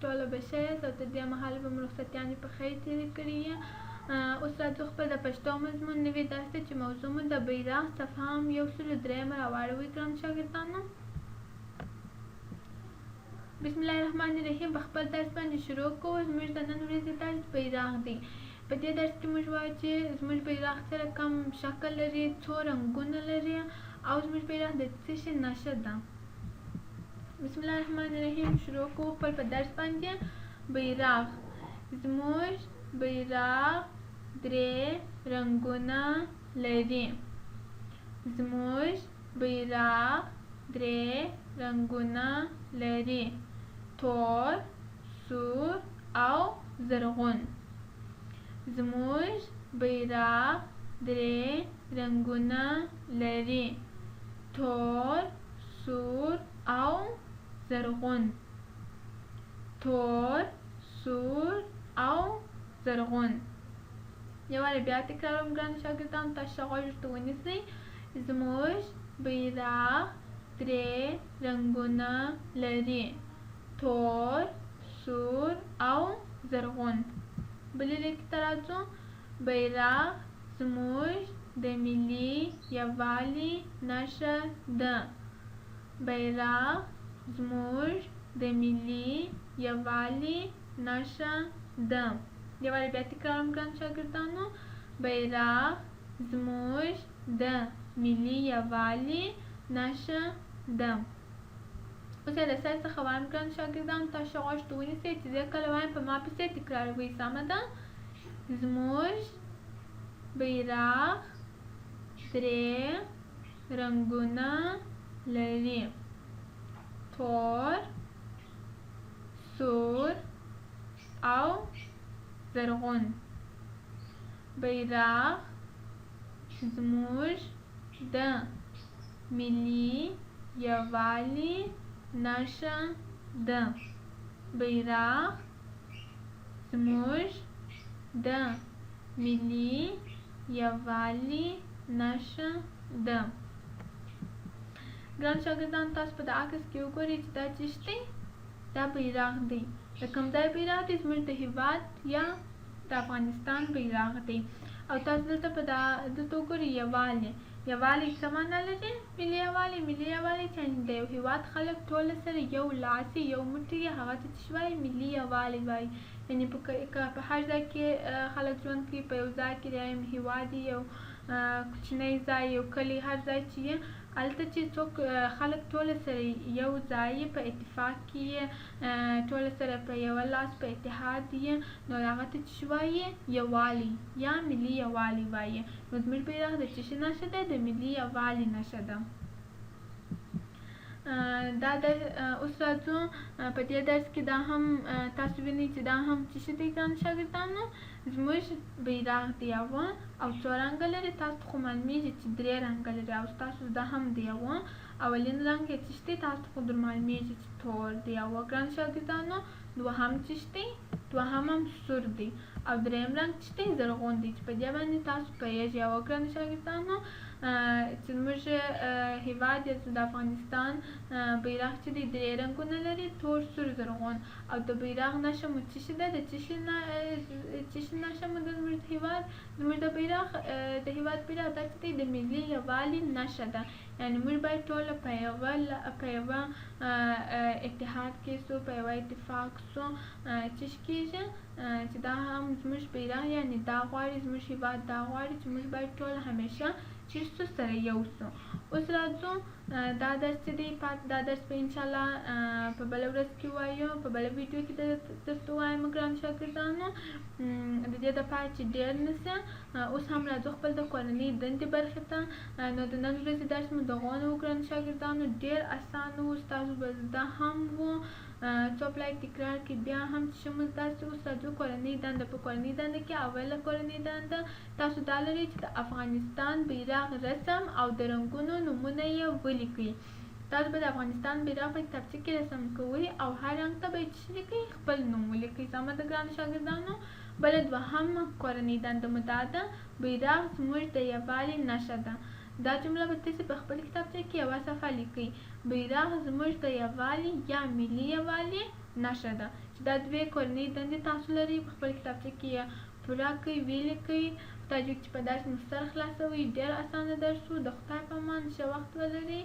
ټوله به ښه یاست او تر دې مهاله به مو رخصتیانې په خیر تېرې کړې وي. اوس راځو خپل د پښتو مضمون نوي درس ته چې موضوع مو د بیرغ صفحه هم 103 راواړوئ ګرانو شاګردانو. بسم الله الرحمن الرحیم. په خپل درس باندې شروع کوو. زموږ د نن ورځې درس بیرغ دی. په دې درس کې موږ وایو چې زموږ بیرغ سره کوم شکل لري، څو رنګونه لري او زموږ بیرغ د څه شي نښه ده. بسم الله الرحمن الرحیم. شروع کوو خپل په درس باندې. بیرغ. زموږ بیرغ درې رنګونه لري. زموږ بیرغ درې رنګونه لري: تور، سور او زرغون. زموږ بیرغ درې رنګونه لري: تور، سور او زرغون. تور، سور او زرغون. یو وارې بیا تکراروم ګرانو شاګردانو، تاسو ښه غوږ ورته ونیسئ. زموږ بیرغ درې رنګونه لري: تور، سور او زرغون. بلې لیکې ته راځو. بیرغ زموږ د ملي یووالي نښه ده. بیرغ زموږ د ملي یووالي نښه ده. یو وارې بیا تکراروم ګرانو شاګردانو. بیرغ زموږ د ملي یووالي نښه ده. اوس یې له سر څخه وایم ګرانو شاګردانو، تاسو ښه غوږ ته ونیسئ چې زه کله وایم په ما پسې تکراروئ. سمه ده. زموږ بیرغ درې رنګونه لري: تور، سور او زرغون. بیرغ زموږ د ملي یووالي نښه ده. بیرغ زموږ د ملي یووالي نښه ده. ګرانو شاګردانو، تاسو په د عکس کې وګورئ چې دا څه دی. دا بیرغ دی. د کوم ځای بیرغ دی؟ زموږ د هېواد یا د افغانستان بیرغ دی. او تاسو دلته وګورئ یووالی. یووالی څه معنا لري؟ ملي یووالی. ملي یووالی چې د یو هېواد خلک ټوله سره یو لاس یو موټی هغه ته څه وایي؟ ملي یووالی وایي. یعنې په هر ځای کې خلک ژوند کوي، په یو ځای کې د یو هېواد یو کوچنی ځای، یو کلی، هر ځای چې یې هلته چې څوک خلک ټوله سره یو ځای په اتفاق کې یې ټوله سره په یوه لاس په اتحاد یې، نو هغه ته څه وایي؟ یووالی یا ملي یووالی وایي. نو زموږ بیرغ د څه شي نښه ده؟ د ملي یووالي نښه ده. دا اوس راځو په دې درس کې دا هم تاسو وینئ چې دا هم څه شی دی ګرانو شاګردانو؟ زموږ بیرغ د یوه او څو رنګه لري. تاسو خو معلومیږي چې درې رنګه لري او ستاسو دا هم د یوه. اولین رنګ یې څه دی؟ تاسو خو در معلومیږي چې تور د یوه ګرانو شاګردانو. دوهم څه دی؟ دوهم هم سور دی. او دریم رنګ څه دی؟ زرغون دی. چې په دې باندې تاسو پوهیږئ. او ګرانو شاګردانو چې زموږ هېواد یا د افغانستان بیرغ چې دی درې رنګونه لري: تور، سور، زرغون. او د بیرغ نښه مو څه شي ده؟ د څه شي نښه مو د زموږ هېواد؟ زموږ د بیرغ د هېواد بیرغ دا چې دی د ملي یووالي نښه ده. یعنې موږ باید ټوله په یوه اتحاد کې سو، په یوه اتفاق سو. څه کېږي چې دا هم زموږ بیرغ، یعنې دا غواړي زموږ هېواد دا غواړي چې موږ باید ټوله همیشه چیرې سو سره یو سو. اوس راځو دا درس چې دی دا درس به انشاءالله په بله ورځ کې وایو، په بله ویډیو کې درته وایم ګرانو شاګردانو. د دې دپاره چې ډېر نه سي. اوس هم راځو خپل د کورنۍ دندې برخې ته. نو د نن ورځې درس مو دغه نه و ګرانو شاګردانو. ډېر اسانه و، ستاسو به زده هم و. څو پلای تکرار کې بیا هم څه مو زده سي. اوس راځو کورنۍ دنده. په کورنۍ دنده کې اوله کورنۍ دنده تاسو دا لرئ چې د افغانستان بیرغ رسم او د رنګونو نومونه یې ولیکئ. تاسو به د افغانستان بیرغ په کتابچه کې رسم کوئ او هر رنګ ته به یې څه لیکئ؟ خپل نوم ولیکئ. سمه ده ګرانو شاګردانو. بله دوهمه کورنۍ دنده مو دا ده: بیرغ زموږ د یووالي نښه ده. دا جمله به تاسو په خپل کتابچه کې یوه صفحه لیکئ. بیرغ زموږ د یووالي یا ملي یووالي نښه ده چې دا دوې کورنۍ دندې تاسو لرئ په خپل کتابچه کې یې پوره کړئ ویې لیکئ خدای جوړ چې په داسې مو سر خلاصوئ ډېر اسانه درس و د خدای په امان ښه وخت ولرئ